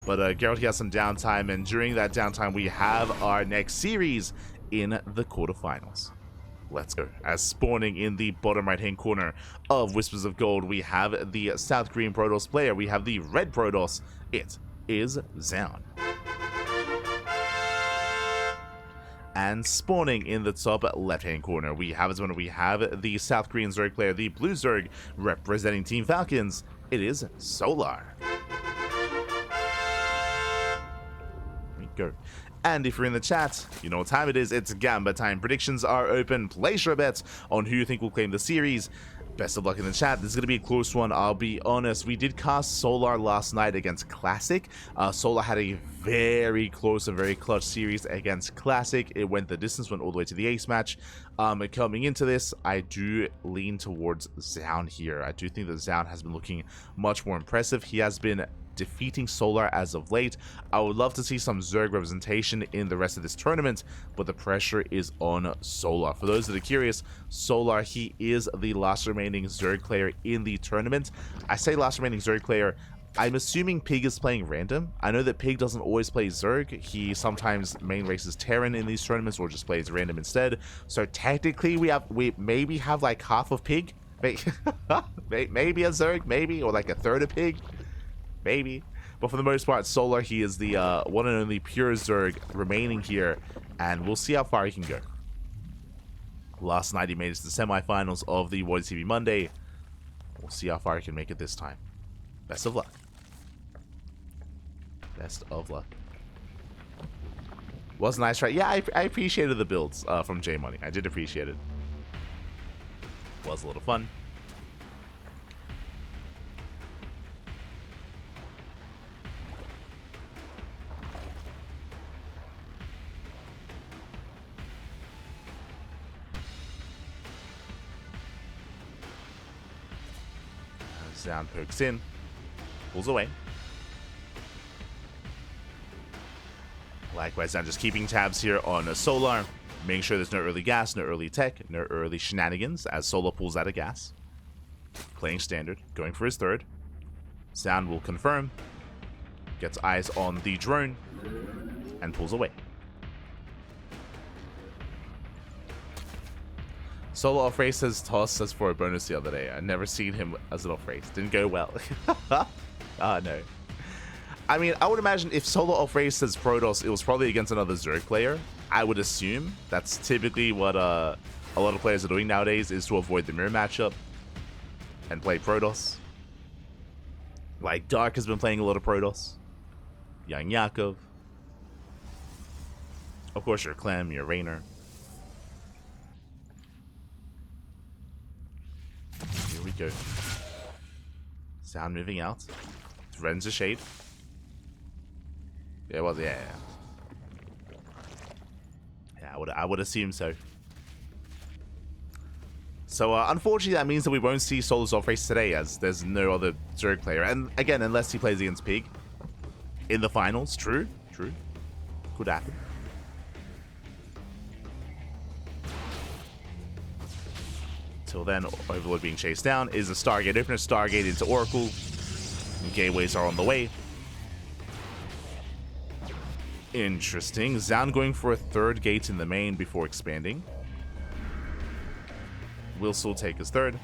But Geralt, he has some downtime, and during that downtime, we have our next series in the quarterfinals. Let's go. As spawning in the bottom right-hand corner of Whispers of Gold, we have the South Green Protoss player. We have the Red Protoss. It is Zoun. And spawning in the top left-hand corner, we have the South Green Zerg player, the Blue Zerg, representing Team Falcons. It is Solar. There we go. And if you're in the chat, you know what time it is. It's Gamba time. Predictions are open. Place your bets on who you think will claim the series. Best of luck in the chat. This is going to be a close one, I'll be honest. We did cast Solar last night against Classic. Solar had a very close and very clutch series against Classic. It went the distance, went all the way to the ace match. Coming into this, I do lean towards Zoun here. I do think that Zoun has been looking much more impressive. He has been defeating Solar as of late. I would love to see some Zerg representation in the rest of this tournament, but the pressure is on Solar. For those that are curious, Solar, he is the last remaining Zerg player in the tournament. I say last remaining Zerg player, I'm assuming Pig is playing random. I know that Pig doesn't always play Zerg. He sometimes main races Terran in these tournaments or just plays random instead. So technically we maybe have like half of Pig. Maybe a Zerg, maybe, or like a third of Pig. Maybe. But for the most part, Solar, he is the one and only pure Zerg remaining here, and we'll see how far he can go. Last night he made it to the semifinals of the ZvP Monday. We'll see how far he can make it this time. Best of luck. Best of luck. Was a nice try. Yeah, I appreciated the builds from J Money. I did appreciate it. Was a little fun. Zoun pokes in, pulls away. Likewise, I'm just keeping tabs here on Solar, making sure there's no early gas, no early tech, no early shenanigans as Solar pulls out of gas. Playing standard, going for his third. Zoun will confirm, gets eyes on the drone, and pulls away. Solo off race has tossed us for a bonus the other day. I've never seen him as an off race. Didn't go well. No. I mean, I would imagine if Solo off race has Protoss, it was probably against another Zerg player. I would assume. That's typically what a lot of players are doing nowadays, is to avoid the mirror matchup and play Protoss. Like Dark has been playing a lot of Protoss. Young Yakov. Of course, your Clem, your Raynor. Here we go. Sound moving out. Threatens a shade. Yeah, well, yeah. Yeah, I would assume so. So, unfortunately, that means that we won't see Solar's off race today, as there's no other Zerg player. And again, unless he plays against Pig in the finals. True. Could happen. Till then, Overlord being chased down is a Stargate opener. Stargate into Oracle. Gateways are on the way. Interesting. Zoun going for a third gate in the main before expanding. Will still take his third.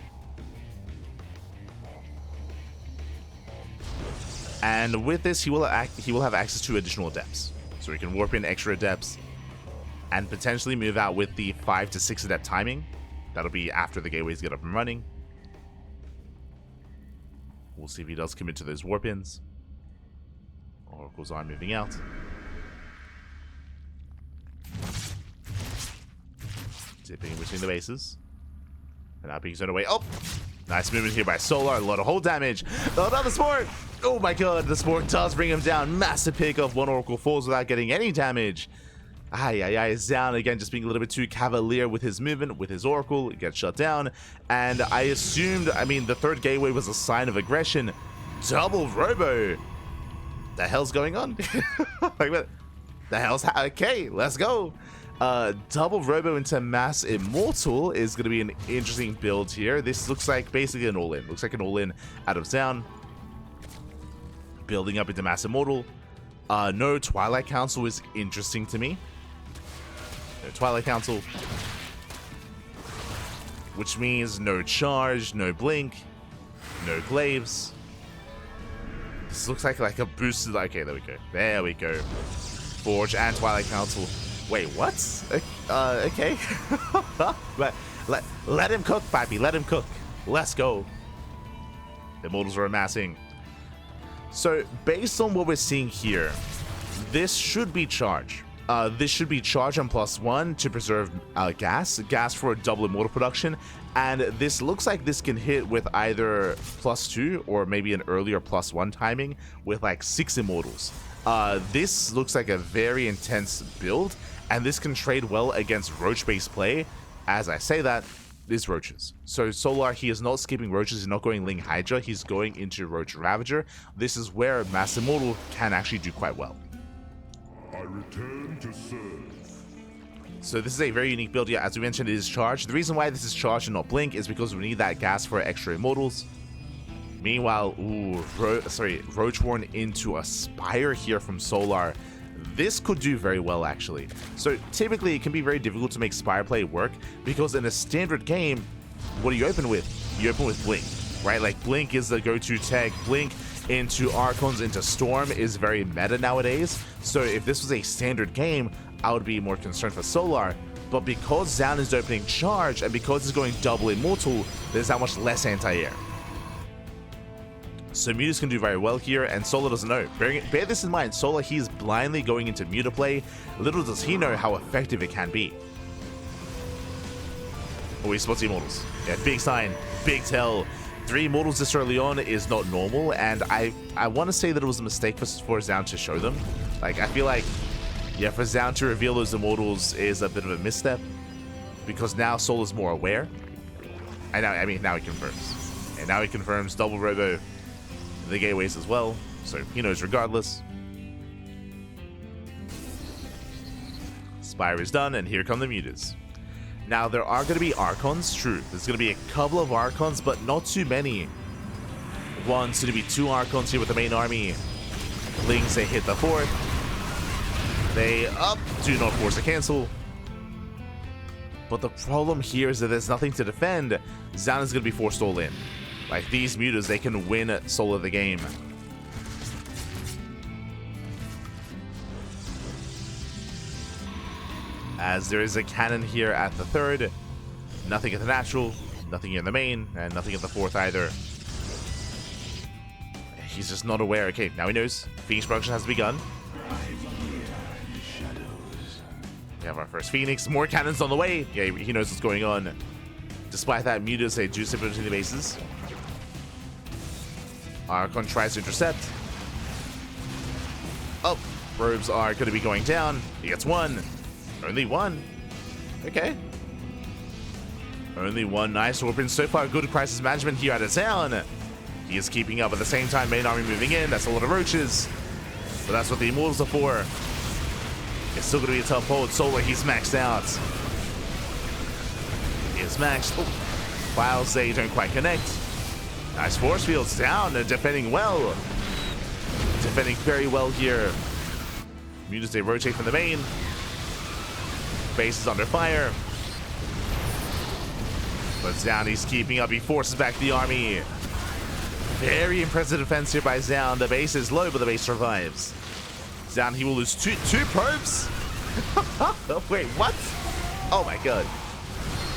And with this, he will have access to additional adepts. So he can warp in extra adepts and potentially move out with the 5 to 6 adept timing. That'll be after the gateways get up and running. We'll see if he does commit to those warp-ins. Oracles are moving out. Dipping in between the bases. And now being zoned away. Oh! Nice movement here by Solar. A lot of hold damage. Oh, no, the Sport! Oh my god, the Sport does bring him down. Massive pick off. One Oracle falls without getting any damage. Zoun again just being a little bit too cavalier with his movement, with his Oracle. It gets shut down. And I assumed, the third gateway was a sign of aggression. Double Robo. The hell's going on? Like, what? The hell's... Okay, let's go. Double Robo into Mass Immortal is going to be an interesting build here. This looks like basically an all-in. Looks like an all-in out of Zoun. Building up into Mass Immortal. No Twilight Council is interesting to me. No Twilight Council. Which means no charge, no blink, no glaives. This looks like a boosted... Okay, there we go. There we go. Forge and Twilight Council. Wait, what? Okay. let him cook, Pappy. Let him cook. Let's go. The Immortals are amassing. So, based on what we're seeing here, this should be charge. This should be charge on +1 to preserve gas for a double immortal production, and this looks like this can hit with either +2 or maybe an earlier +1 timing with like 6 immortals. This looks like a very intense build, and this can trade well against roach-based play. As I say that, these roaches. So Solar, he is not skipping roaches, he's not going Ling Hydra, he's going into Roach Ravager. This is where Mass Immortal can actually do quite well. I return to serve. So this is a very unique build. Yeah, as we mentioned, it is charged. The reason why this is charged and not blink is because we need that gas for extra immortals. Meanwhile, Roachborn into Aspire here from Solar. This could do very well, actually. So typically, it can be very difficult to make Spire play work because in a standard game, what do you open with? You open with Blink, right? Like Blink is the go-to tech. Blink into Archons into Storm is very meta nowadays. So if this was a standard game, I would be more concerned for Solar. But because Zoun is opening charge and because it's going double immortal, there's that much less anti-air. So Mutas can do very well here, and Solar doesn't know. Bear this in mind, Solar, he's blindly going into Muta play. Little does he know how effective it can be. Oh, he spots the Immortals. Yeah, big sign, big tell. 3 Immortals this early on is not normal, and I want to say that it was a mistake for Zoun to show them. Like, I feel like, yeah, for Zoun to reveal those Immortals is a bit of a misstep, because now Solar's more aware. And now he confirms. And now he confirms double Robo the gateways as well, so he knows regardless. Spire is done, and here come the Mutas. Now, there are going to be Archons, true. There's going to be a couple of Archons, but not too many. One's going to be 2 Archons here with the main army. Lings, they hit the 4th. They do not force a cancel. But the problem here is that there's nothing to defend. Zoun is going to be forced all in. Like, these Mutas, they can win Solar the game. As there is a cannon here at the 3rd. Nothing at the natural, nothing in the main, and nothing at the 4th either. He's just not aware. Okay, now he knows. Phoenix production has begun. We have our first Phoenix. More cannons on the way. Yeah, he knows what's going on. Despite that, Mutas, they do slip between the bases. Archon tries to intercept. Oh, robes are going to be going down. He gets 1. Only 1. Okay. Only 1. Nice weapon. So far, good crisis management here at Zoun. He is keeping up at the same time. Main army moving in. That's a lot of roaches. But that's what the Immortals are for. It's still going to be a tough hold. Solar, he's maxed out. He is maxed. Oh. Files, they don't quite connect. Nice force fields down. They're defending well. Defending very well here. Mutas, they rotate from the main. Base is under fire. But Zoun, he's keeping up. He forces back the army. Very impressive defense here by Zoun. The base is low, but the base survives. Zoun, he will lose two probes. Wait, what? Oh my god.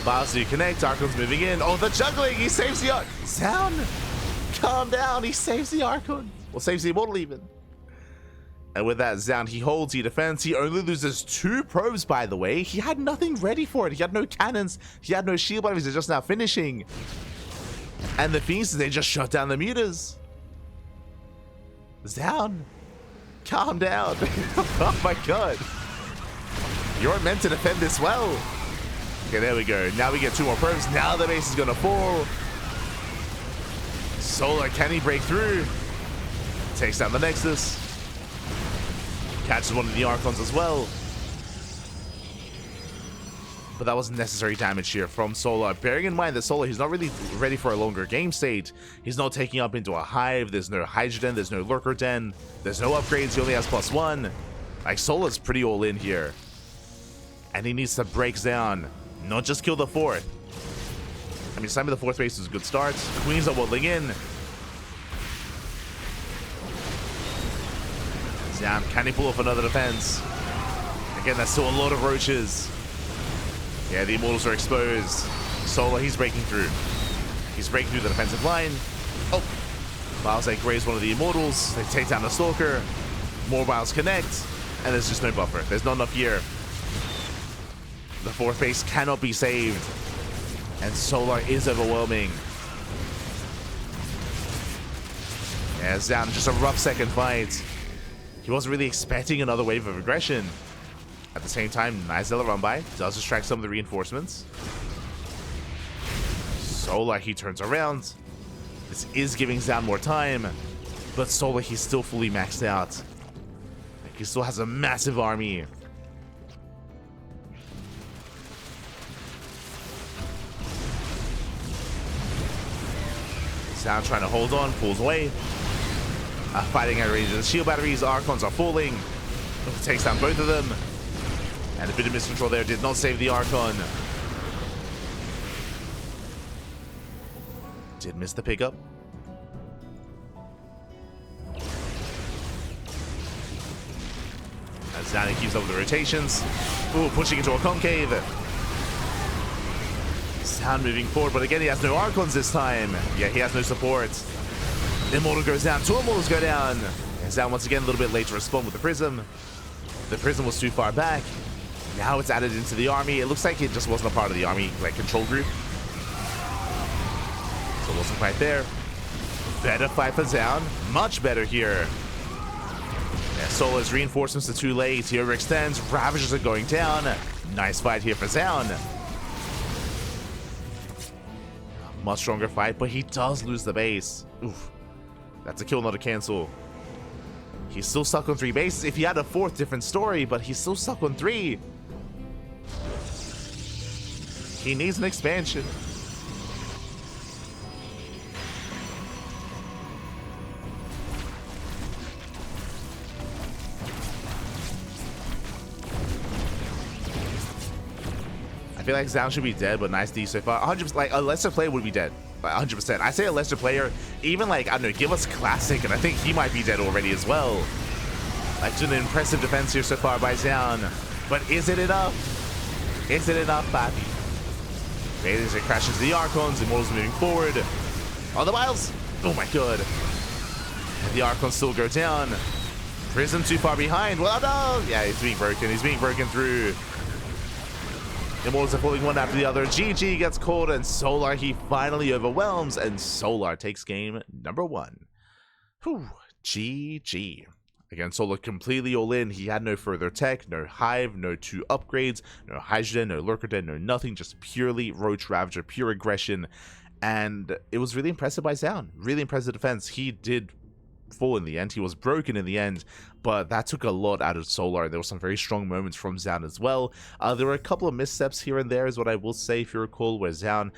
Files to connect. Archon's moving in. Oh, the juggling. He saves the Archon. Zoun, calm down. He saves the Archon. Well, saves the Immortal even. And with that, Zoun, he holds, he defends. He only loses 2 probes, by the way. He had nothing ready for it. He had no cannons. He had no shield batteries. They're just now finishing. And the Phoenixes, they just shut down the Mutas. Zoun, calm down. Oh my god. You're meant to defend this well. Okay, there we go. Now we get 2 more probes. Now the base is going to fall. Solar, can he break through? Takes down the Nexus. Catches one of the Archons as well. but that was necessary damage here from Solar. Bearing in mind that Solar, he's not really ready for a longer game state. He's not taking up into a hive. There's no Hydrogen. There's no Lurker Den. There's no upgrades. He only has +1. Like, Solar's pretty all in here. And he needs to break Zoun, not just kill the 4th. I mean, slamming the 4th base is a good start. Queens are waddling in. Zoun, can he pull off another defense? Again, that's still a lot of roaches. Yeah, the Immortals are exposed. Solar, he's breaking through. He's breaking through the defensive line. Oh, Biles graze one of the Immortals. They take down the Stalker. More Biles connect. And there's just no buffer. There's not enough here. The 4th base cannot be saved. And Solar is overwhelming. Yeah, Zoun, just a rough second fight. He wasn't really expecting another wave of aggression. At the same time, nice little run by. Does distract some of the reinforcements. Solar, he turns around. This is giving Zoun more time. But Solar, he's still fully maxed out. He still has a massive army. Zoun trying to hold on, pulls away. Fighting at range of the shield batteries. Archons are falling. Takes down both of them. And a bit of miscontrol there did not save the Archon. Did miss the pickup. As Zoun keeps up with the rotations. Ooh, pushing into a concave. Zoun moving forward, but again, he has no Archons this time. Yeah, he has no support. Immortal goes down. 2 Immortals go down. And Zoun once again a little bit late to respond with the Prism. The Prism was too far back. Now it's added into the army. It looks like it just wasn't a part of the army, like, control group. So it wasn't quite there. Better fight for Zoun. Much better here. Yeah, Solar's reinforcements are too late. He overextends. Ravagers are going down. Nice fight here for Zoun. Much stronger fight, but he does lose the base. Oof. That's a kill, not a cancel. He's still stuck on 3 bases. If he had a 4th, different story, but he's still stuck on 3. He needs an expansion. I feel like Zoun should be dead, but nice D so far. 100%, like, a lesser player would be dead. 100%. I say a lesser player, even like, I don't know, give us Classic, and I think he might be dead already as well. Like, doing an impressive defense here so far by Zoun. But is it enough? Is it enough, Pappy? Vader crashes the Archons, Immortals moving forward. On the Biles! Oh my god. And the Archons still go down. Prism too far behind. Well, no! Yeah, he's being broken. He's being broken through. Immortals are falling one after the other. GG gets caught, and Solar, he finally overwhelms, and Solar takes game number 1. Whew. GG. Again, Solar completely all in. He had no further tech, no hive, no 2 upgrades, no hydrogen, no lurker den, no nothing, just purely roach ravager, pure aggression. And it was really impressive by Zoun. Really impressive defense. He did fall in the end. He was broken in the end, but that took a lot out of Solar. There were some very strong moments from Zoun as well. There were a couple of missteps here and there is what I will say, if you recall, where Zoun,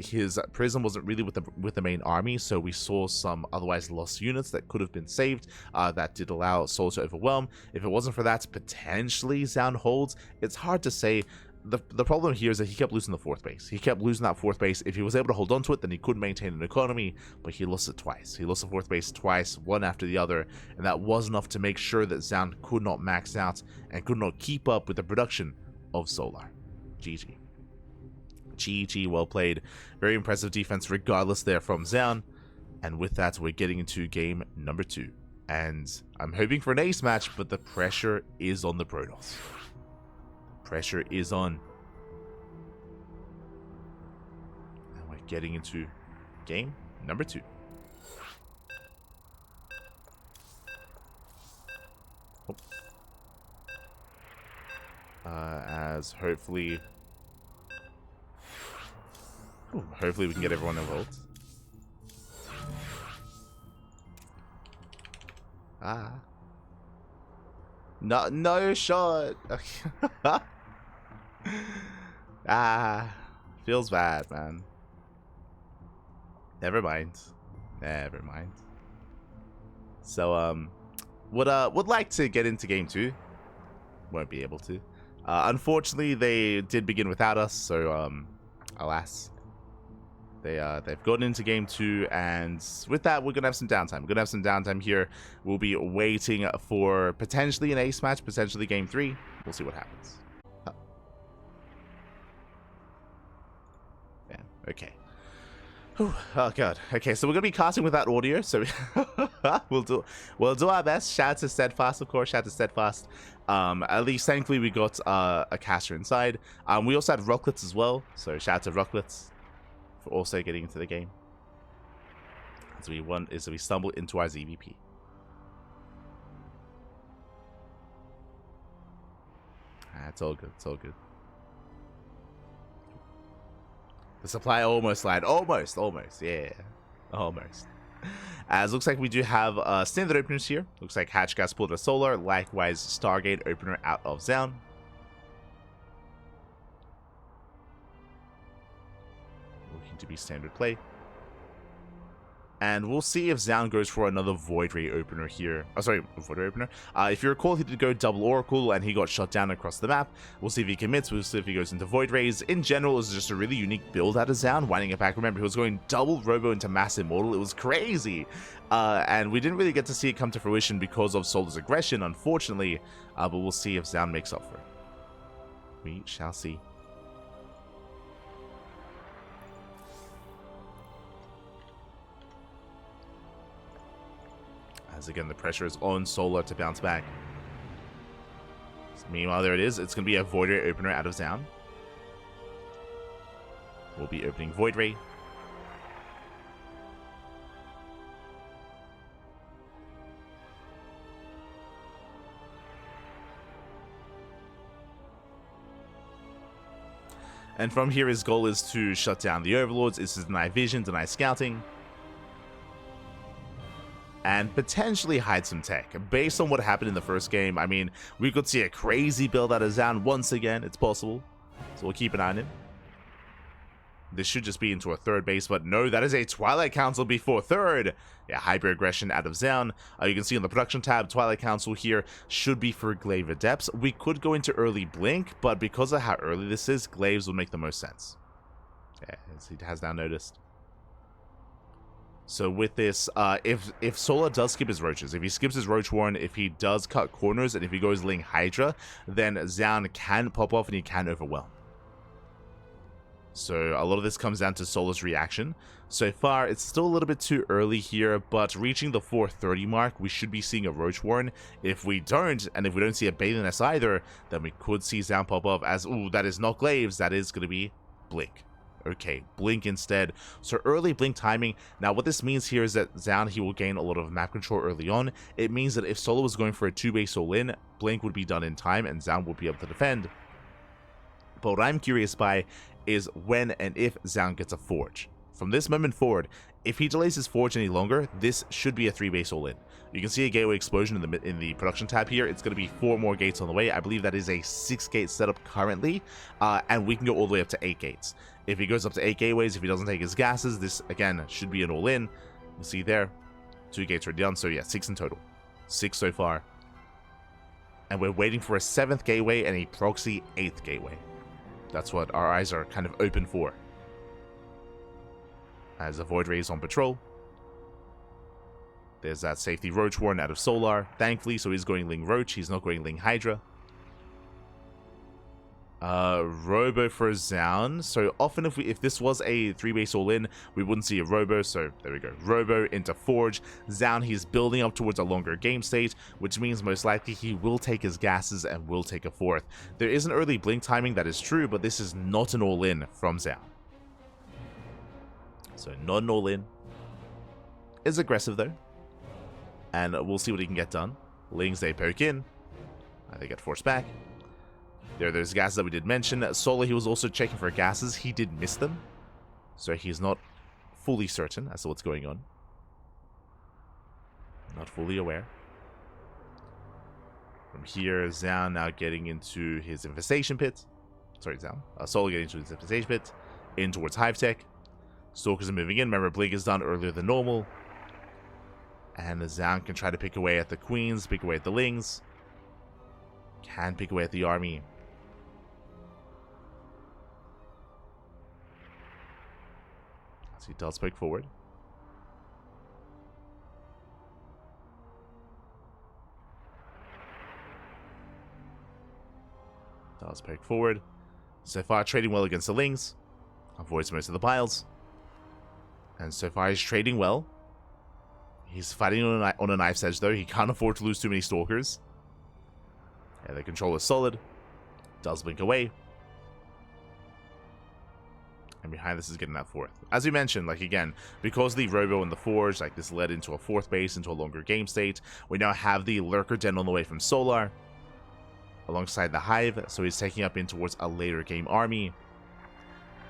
his Prism wasn't really with the main army, so we saw some otherwise lost units that could have been saved. That did allow Solar to overwhelm. If it wasn't for that, potentially Zoun holds. It's hard to say. The problem here is that he kept losing the 4th base. He kept losing that 4th base. If he was able to hold on to it, then he could maintain an economy, but he lost it twice. He lost the 4th base twice, one after the other, and that was enough to make sure that Zoun could not max out and could not keep up with the production of Solar. GG. GG, well played. Very impressive defense regardless there from Zoun. And with that, we're getting into game number 2. And I'm hoping for an ace match, but the pressure is on the Protoss. Pressure is on. And we're getting into game number 2. Oh. As hopefully we can get everyone involved. No shot. Ah, feels bad, man. Never mind. Never mind. So, would like to get into game 2. Won't be able to. Unfortunately, they did begin without us, so, alas. They've gotten into game 2, and with that, we're gonna have some downtime. We're gonna have some downtime here. We'll be waiting for potentially an ace match, potentially game 3. We'll see what happens. Yeah, okay. Whew. Oh god. Okay, so we're gonna be casting without audio, so we'll do our best. Shout out to Steadfast, of course. Shout out to Steadfast. At least thankfully we got a caster inside. We also had Rocklets as well, so shout out to Rocklets for also getting into the game. As we stumble into our ZvP. It's all good. It's all good. The supply almost lied. Almost. Yeah. Almost. As looks like we do have standard openers here. Looks like Hatchgas pulled a Solar. Likewise, Stargate opener out of Zoun. Looking to be standard play. And we'll see if Zoun goes for another Void Ray opener here. Oh, sorry, Void Ray opener. If you recall, he did go double Oracle and he got shot down across the map. We'll see if he commits. We'll see if he goes into Void Rays. In general, it's just a really unique build out of Zoun, winding it back. Remember, he was going double Robo into Mass Immortal. It was crazy. And we didn't really get to see it come to fruition because of Solar's aggression, unfortunately. But we'll see if Zoun makes up for it. We shall see. As again, the pressure is on Solar to bounce back. So meanwhile, there it is. It's going to be a Void Ray opener out of Zoun. We'll be opening Void Ray. And from here, his goal is to shut down the Overlords, is to deny vision, deny scouting, and potentially hide some tech. Based on what happened in the first game, I mean, we could see a crazy build out of Zoun once again. It's possible. So we'll keep an eye on him. This should just be into a third base, but no, that is a Twilight Council before third. Yeah, Hyper Aggression out of Zoun. You can see on the production tab, Twilight Council here should be for Glaive Adepts. We could go into early Blink, but because of how early this is, Glaives will make the most sense. Yeah, as he has now noticed. So with this, if Solar does skip his Roaches, if he skips his Roach Warren, if he does cut corners, and if he goes Ling Hydra, then Zoun can pop off and he can overwhelm. So a lot of this comes down to Solar's reaction. So far, it's still a little bit too early here, but reaching the 430 mark, we should be seeing a Roach Warren. If we don't, and if we don't see a Bathing Nest either, then we could see Zoun pop off as, ooh, that is not Glaives, that is going to be Blink. Okay, Blink instead. So early Blink timing. Now what this means here is that Zoun, he will gain a lot of map control early on. It means that if Solar was going for a 2-base all-in, Blink would be done in time and Zoun would be able to defend. But what I'm curious by is when and if Zoun gets a Forge. From this moment forward, if he delays his Forge any longer, this should be a 3-base all-in. You can see a Gateway Explosion in the production tab here. It's going to be 4 more gates on the way. I believe that is a 6-gate setup currently, and we can go all the way up to 8 gates. If he goes up to 8 gateways, if he doesn't take his gases, this, again, should be an all-in. You see there, 2 gates already done, so yeah, 6 in total. 6 so far. And we're waiting for a 7th gateway and a proxy 8th gateway. That's what our eyes are kind of open for. As the Void Ray is on patrol. There's that safety Roach Warren out of Solar, thankfully, so he's going Ling Roach, he's not going Ling Hydra. Robo for Zoun. So often if this was a 3-base all-in, we wouldn't see a Robo, so there we go. Robo into Forge. Zoun, he's building up towards a longer game state, which means most likely he will take his gases and will take a 4th. There is an early Blink timing, that is true, but this is not an all-in from Zoun. So not an all-in. Is aggressive though. And we'll see what he can get done. Lings, they poke in. They get forced back. There's gases that we did mention. Solar, he was also checking for gases. He did miss them. So he's not fully certain as to what's going on. Not fully aware. From here, Zoun now getting into his infestation pit. Sorry, Zoun. Solar getting to the stage pit. In towards Hive Tech. Stalkers are moving in. Remember, Blink is done earlier than normal. And the Zoun can try to pick away at the Queens, pick away at the Lings. Can pick away at the army. So he does poke forward. Does poke forward. So far, trading well against the Lings. Avoids most of the piles. And so far, he's trading well. He's fighting on a knife's edge, though. He can't afford to lose too many Stalkers. Yeah, the control is solid. Does blink away. And behind this is getting that fourth. As we mentioned, like again, because the Robo and the Forge, like this led into a fourth base, into a longer game state. We now have the Lurker Den on the way from Solar. Alongside the Hive, so he's taking up in towards a later game army.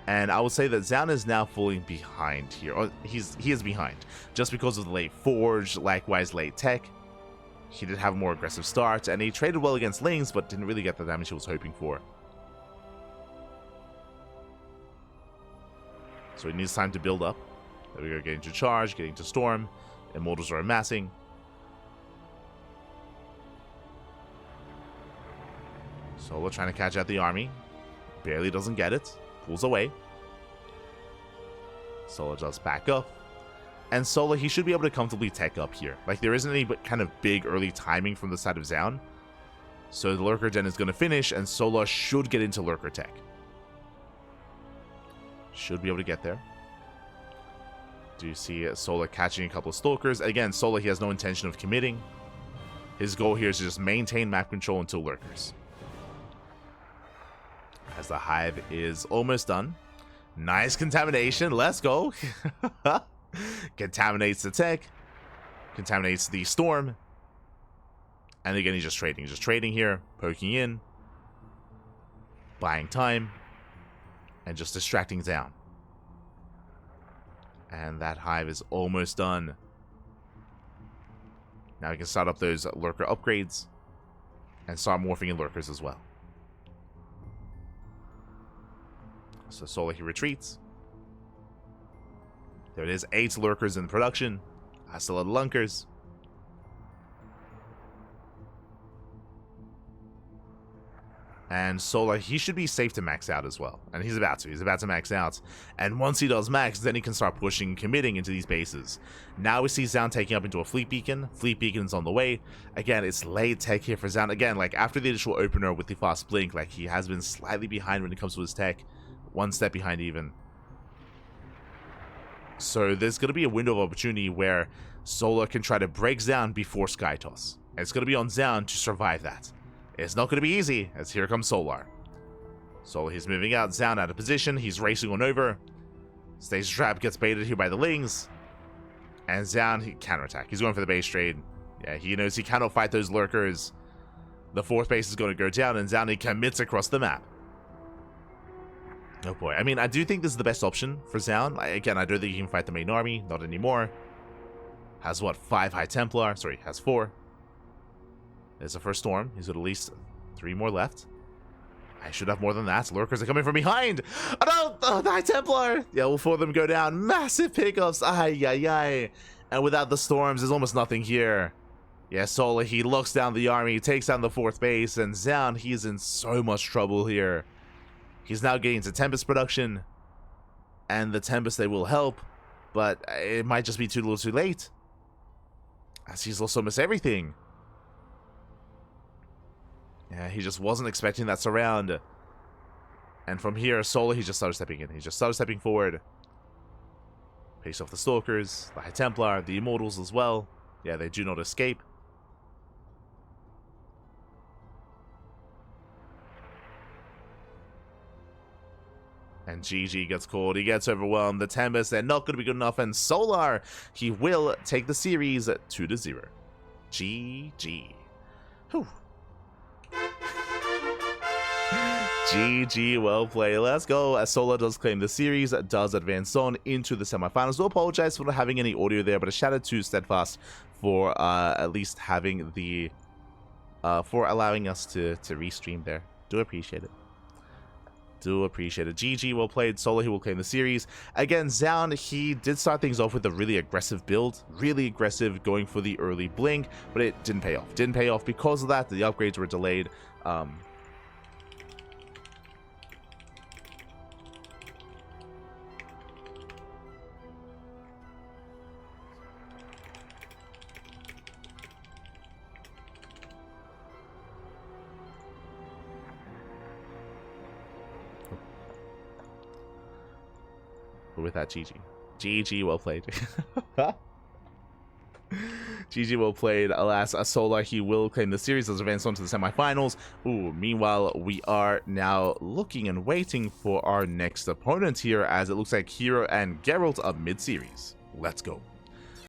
And I would say that Zoun is now falling behind here. Or he is behind. Just because of the late Forge, likewise late Tech. He did have a more aggressive start, and he traded well against Lings, but didn't really get the damage he was hoping for. So he needs time to build up. There we go, getting to charge, getting to storm. Immortals are amassing. Solo trying to catch out the army. Barely doesn't get it. Pulls away. Solo does back up. And Solo, he should be able to comfortably tech up here. Like, there isn't any kind of big early timing from the side of Zoun. So the Lurker Den is going to finish, and Solo should get into Lurker Tech. Should be able to get there. Do you see Solo catching a couple of Stalkers? Again, Solo, he has no intention of committing. His goal here is to just maintain map control until Lurkers. As the Hive is almost done. Nice contamination. Let's go. Contaminates the tech. Contaminates the storm. And again, he's just trading. He's just trading here. Poking in. Buying time. And just distracting Zoun. And that Hive is almost done. Now we can start up those Lurker upgrades. And start morphing in Lurkers as well. So Solo, he retreats. There it is, 8 Lurkers in production. I still have Lunkers. And Solo, he should be safe to max out as well. And he's about to. He's about to max out. And once he does max, then he can start pushing and committing into these bases. Now we see Zoun taking up into a Fleet Beacon. Fleet Beacon's on the way. Again, it's late tech here for Zoun. Again, like after the initial opener with the fast blink, like he has been slightly behind when it comes to his tech. One step behind even. So there's going to be a window of opportunity where Solar can try to break Zoun before Sky Toss. And it's going to be on Zoun to survive that. It's not going to be easy, as here comes Solar. Solar, he's moving out, Zoun out of position, he's racing on over. Stage Trap gets baited here by the Lings. And Zoun, he counterattack. He's going for the base trade. Yeah, he knows he cannot fight those Lurkers. The fourth base is going to go down, and Zoun, he commits across the map. Oh boy, I mean, I do think this is the best option for Zoun. Again, I don't think he can fight the main army, not anymore. Has what, 5 High Templar? Sorry, has 4. There's the first storm. He's got at least 3 more left. I should have more than that. Lurkers are coming from behind. Oh no, oh, the High Templar. Yeah, all 4 of them go down. Massive pickups. Ay, ay, ay. And without the storms, there's almost nothing here. Yeah, Solar, he locks down the army, takes down the 4th base, and Zoun, he's in so much trouble here. He's now getting into Tempest production, and the Tempest, they will help, but it might just be too little too late, as he's lost almost everything. Yeah, he just wasn't expecting that surround. And from here, Solar, he just started stepping in. He just started stepping forward. Pace off the Stalkers, the High Templar, the Immortals as well. Yeah, they do not escape. And GG gets called, he gets overwhelmed, the Tempest, they're not going to be good enough, and Solar, he will take the series 2-0. GG. Whew. GG, well played. Let's go. As Solar does claim the series, does advance on into the semifinals. Do apologize for not having any audio there, but a shout out to Steadfast for at least having the for allowing us to restream there. Do appreciate it. Do appreciate it. GG, well played. Solo, he will claim the series. Again, Zoun, he did start things off with a really aggressive build. Really aggressive, going for the early blink, but it didn't pay off. Didn't pay off because of that. The upgrades were delayed. But with that, GG. GG, well played. GG, well played. Alas, Solar, he will claim the series as advanced on to the semifinals. Ooh, meanwhile, we are now looking and waiting for our next opponent here, as it looks like Hero and Geralt are mid-series. Let's go.